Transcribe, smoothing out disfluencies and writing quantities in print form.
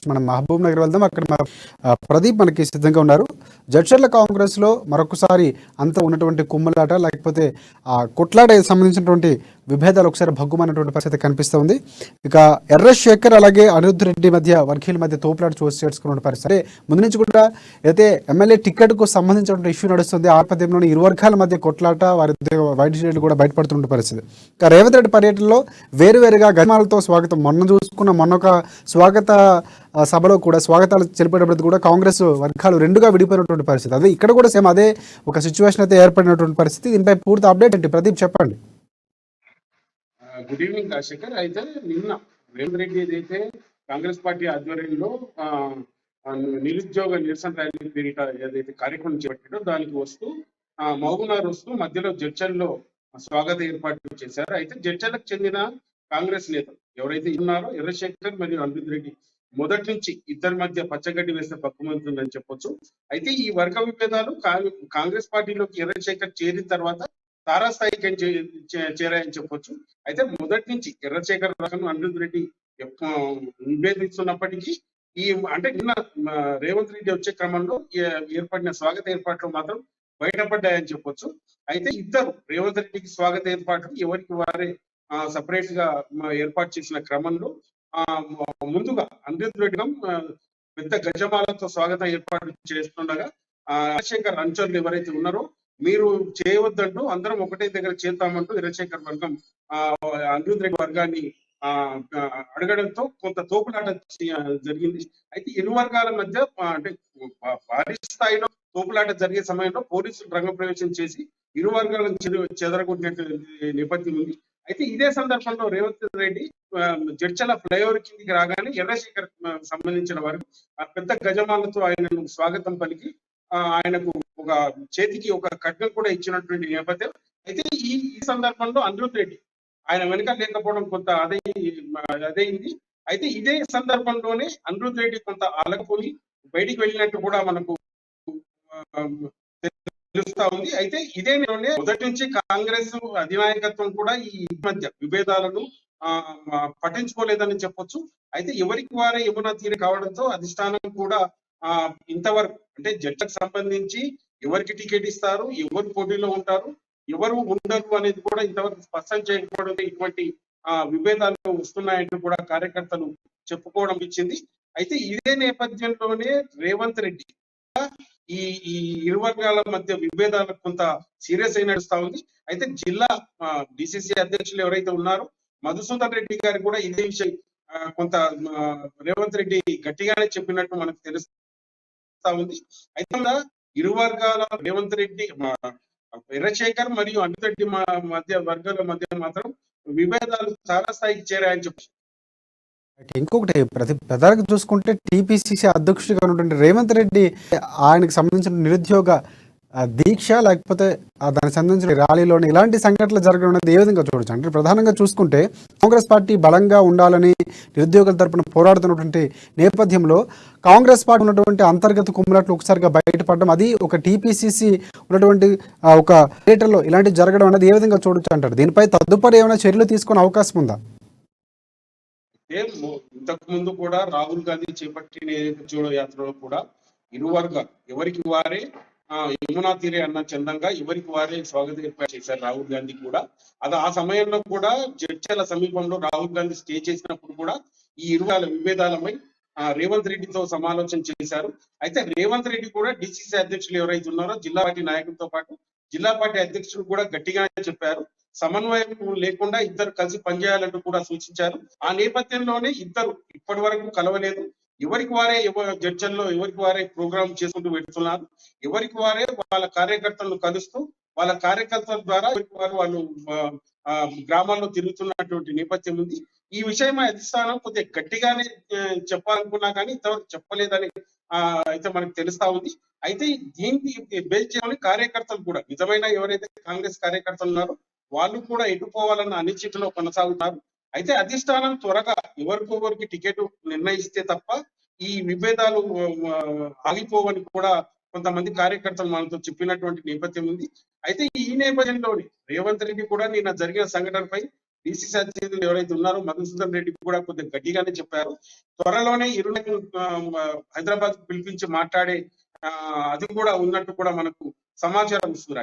మనం మహబూబ్ నగర్ వెళ్దాం. అక్కడ ప్రదీప్ మనకి సిద్ధంగా ఉన్నారు. జడ్చర్ల కాంగ్రెస్లో మరొకసారి అంత ఉన్నటువంటి కుమ్మలాట లేకపోతే ఆ కొట్లాట సంబంధించినటువంటి విభేదాలు ఒకసారి భగ్గుమన్నటువంటి పరిస్థితి కనిపిస్తూ ఉంది. ఇక ఎర్ర శేఖర్ అలాగే అనిరుద్ధ్ రెడ్డి మధ్య వర్గీయుల మధ్య తోపులాట చూసి చేసుకున్న పరిస్థితి. ముందు నుంచి కూడా అయితే ఎమ్మెల్యే టికెట్కు సంబంధించినటువంటి ఇష్యూ నడుస్తుంది. ఆ నేపథ్యంలోనే ఇరు వర్గాల మధ్య కొట్లాట, వారి వైట్ షీట్లు కూడా బయటపడుతున్న పరిస్థితి. ఇక రేవంత్ రెడ్డి పర్యటనలో వేరువేరుగా గజమాలతో స్వాగతం. మొన్న ఒక స్వాగత సభలో కూడా స్వాగతాలు తెలిపేటప్పుడు కూడా కాంగ్రెస్ వర్గాలు రెండుగా విడిపోయినటువంటి పరిస్థితి. అదే ఇక్కడ కూడా సేమ్ అదే ఒక సిచ్యువేషన్ అయితే ఏర్పడినటువంటి పరిస్థితి. దీనిపై పూర్తి అప్డేట్ ఏంటి ప్రదీప్ చెప్పండి. Good evening Rajasekhar. అయితే నిన్న రేవంత్ రెడ్డి ఏదైతే కాంగ్రెస్ పార్టీ ఆధ్వర్యంలో నిరుద్యోగ నిరసన ర్యాలీ పేరిట ఏదైతే కార్యక్రమం చేపట్టాడో దానికి వస్తూ మహబూబ్నగర్ వస్తూ మధ్యలో జడ్చర్లో స్వాగత ఏర్పాటు చేశారు. అయితే జడ్చర్లకు చెందిన కాంగ్రెస్ నేతలు ఎవరైతే ఉన్నారో ఎర్రశేఖర్ మరియు అనిరుద్ధ్ రెడ్డి మొదటి నుంచి ఇద్దరి మధ్య పచ్చగడ్డి వేస్తే పక్కుమంటుందని చెప్పొచ్చు. అయితే ఈ వర్గ విభేదాలు కాంగ్రెస్ పార్టీలోకి ఎర్రశేఖర్ చేరిన తర్వాత తారాస్థాయికి చేరాయని చెప్పొచ్చు. అయితే మొదటి నుంచి ఎర్రశేఖర్ అనిరుద్ధ్ రెడ్డి నివేదిస్తున్నప్పటికీ అంటే నిన్న రేవంత్ రెడ్డి వచ్చే క్రమంలో ఏర్పడిన స్వాగత ఏర్పాట్లు మాత్రం బయటపడ్డాయని చెప్పొచ్చు. అయితే ఇద్దరు రేవంత్ రెడ్డికి స్వాగత ఏర్పాట్లు ఎవరికి వారే సపరేట్ గా ఏర్పాటు చేసిన క్రమంలో ముందుగా అనిరుద్ధ్ రెడ్డి పెద్ద గజమాలతో స్వాగతం ఏర్పాటు చేస్తుండగా రాజశేఖర్ అనుచరులు ఎవరైతే ఉన్నారో మీరు చేయవద్దంటూ అందరం ఒకటే దగ్గర చేద్దామంటూ ఎర్రశేఖర్ వర్గం అనిరుద్ధ్ రెడ్డి వర్గాన్ని అడగడంతో కొంత తోపులాట జరిగింది. అయితే ఇరు వర్గాల మధ్య అంటే భారీ స్థాయిలో తోపులాట జరిగే సమయంలో పోలీసులు రంగప్రవేశం చేసి ఇరు వర్గాలను చెదరగొట్టినటువంటి నేపథ్యం ఉంది. అయితే ఇదే సందర్భంలో రేవంత్ రెడ్డి జడ్చల ఫ్లైఓవర్ కిందికి రాగానే ఎర్రశేఖర్ సంబంధించిన వారు పెద్ద గజమాలతో ఆయనను స్వాగతం పలికి ఆయనకు ఒక చేతికి ఒక ఖడ్గం కూడా ఇచ్చినటువంటి నేపథ్యం. అయితే ఈ సందర్భంలో అనిరుద్ధ్ రెడ్డి ఆయన వెనుక లేకపోవడం కొంత అదైంది. అయితే ఇదే సందర్భంలోనే అనిరుద్ధ్ రెడ్డి కొంత అలకపోయి బయటికి వెళ్ళినట్టు కూడా మనకు తెలుస్తా ఉంది. అయితే ఇదే మొదటి నుంచి కాంగ్రెస్ అధినాయకత్వం కూడా ఈ మధ్య విభేదాలను పట్టించుకోలేదని చెప్పొచ్చు. అయితే ఎవరికి వారే యమునా తీరు కావడంతో అధిష్టానం కూడా ఇంతవరకు అంటే జడ్జికి సంబంధించి ఎవరికి టికెట్ ఇస్తారు, ఎవరు పోటీలో ఉంటారు, ఎవరు ఉండరు అనేది కూడా ఇంతవరకు స్పష్టం చేయకపోవడం ఇటువంటి విభేదాలు వస్తున్నాయంటూ కూడా కార్యకర్తలు చెప్పుకోవడం ఇచ్చింది. అయితే ఇదే నేపథ్యంలోనే రేవంత్ రెడ్డి ఈ ఇరు వర్గాల మధ్య విభేదాలకు కొంత సీరియస్ అయిన నడుస్తా ఉంది. అయితే జిల్లా డిసిసి అధ్యక్షులు ఎవరైతే ఉన్నారో మధుసూదన్ రెడ్డి గారు కూడా ఇదే విషయం కొంత రేవంత్ రెడ్డి గట్టిగానే చెప్పినట్టు మనకు తెలుస్తా ఉంది. అయితే ఇరు వర్గాల రేవంత్ రెడ్డి ఎర్రశేఖర్ మరియు అనిరుద్ధ్ రెడ్డి మధ్య వర్గాల మధ్య మాత్రం విభేదాలు చాలా స్థాయికి చేరాయని చెప్పచ్చు. ఇంకొకటి ప్రధానంగా చూసుకుంటే టీపీసీసీ అధ్యక్షుడిగా ఉన్నటువంటి రేవంత్ రెడ్డి ఆయనకు సంబంధించిన నిరుద్యోగ దీక్ష లేకపోతే దానికి సంబంధించిన ర్యాలీలోని ఇలాంటి సంఘటనలు జరగడం అనేది ఏ విధంగా చూడొచ్చు అంటే ప్రధానంగా చూసుకుంటే కాంగ్రెస్ పార్టీ బలంగా ఉండాలని నిరుద్యోగుల తరపున పోరాడుతున్నటువంటి నేపథ్యంలో కాంగ్రెస్ పార్టీ ఉన్నటువంటి అంతర్గత కుమ్ములాట్లు ఒకసారిగా బయటపడడం అది ఒక టీపీసీసీ ఉన్నటువంటి ఒక థియేటర్లో ఇలాంటివి జరగడం అనేది ఏ విధంగా చూడొచ్చు అంటారు. దీనిపై తదుపరి ఏమైనా చర్యలు తీసుకునే అవకాశం ఉందా? ఇంతకు ముందు కూడా రాహుల్ గాంధీ చేపట్టిన జోడో యాత్రలో కూడా ఇరు వర్గాలు ఎవరికి వారే యమునా తీరే అన్న చందంగా ఎవరికి వారే స్వాగతం ఏర్పాటు చేశారు రాహుల్ గాంధీ కూడా. అది ఆ సమయంలో కూడా జడ్చల సమీపంలో రాహుల్ గాంధీ స్టే చేసినప్పుడు కూడా ఈ ఇరువాల విభేదాలపై రేవంత్ రెడ్డితో సమాలోచన చేశారు. అయితే రేవంత్ రెడ్డి కూడా డిసిసి అధ్యక్షులు ఎవరైతే ఉన్నారో జిల్లా పార్టీ నాయకులతో పాటు జిల్లా పార్టీ అధ్యక్షులు కూడా గట్టిగానే చెప్పారు. సమన్వయం లేకుండా ఇద్దరు కలిసి పనిచేయాలంటూ కూడా సూచించారు. ఆ నేపథ్యంలోనే ఇద్దరు ఇప్పటి వరకు కలవలేదు. ఎవరికి వారే జడ్చల్లో ఎవరికి వారే ప్రోగ్రామ్ చేసుకుంటూ పెడుతున్నారు. ఎవరికి వారే వాళ్ళ కార్యకర్తలను కలుస్తూ వాళ్ళ కార్యకర్తల ద్వారా వాళ్ళు గ్రామాల్లో తిరుగుతున్నటువంటి నేపథ్యం ఉంది. ఈ విషయం అధిష్టానం కొద్దిగా గట్టిగానే చెప్పాలనుకున్నా కానీ ఇంతవరకు చెప్పలేదని అయితే మనకు తెలుస్తా ఉంది. అయితే దీనికి బేస్ చేసుకుని కార్యకర్తలు కూడా నిజమైన ఎవరైతే కాంగ్రెస్ కార్యకర్తలు ఉన్నారో వాళ్ళు కూడా ఎటుపోవాలన్న అనిశ్చితిలో కొనసాగుతారు. అయితే అధిష్టానం త్వరగా ఎవరికొవరికి టికెట్ నిర్ణయిస్తే తప్ప ఈ విభేదాలు ఆగిపోవని కూడా కొంతమంది కార్యకర్తలు మనతో చెప్పినటువంటి నేపథ్యం ఉంది. అయితే ఈ నేపథ్యంలోని రేవంత్ రెడ్డి కూడా నిన్న జరిగిన సంఘటనపై డిసిసి అధ్యక్షులు ఎవరైతే ఉన్నారో మధుసూదన్ రెడ్డి కూడా కొద్దిగా గట్టిగానే చెప్పారు. త్వరలోనే ఇరు నాయకులు హైదరాబాద్ పిలిపించి మాట్లాడే అది కూడా ఉన్నట్టు కూడా మనకు సమాచారం ఇస్తుంది.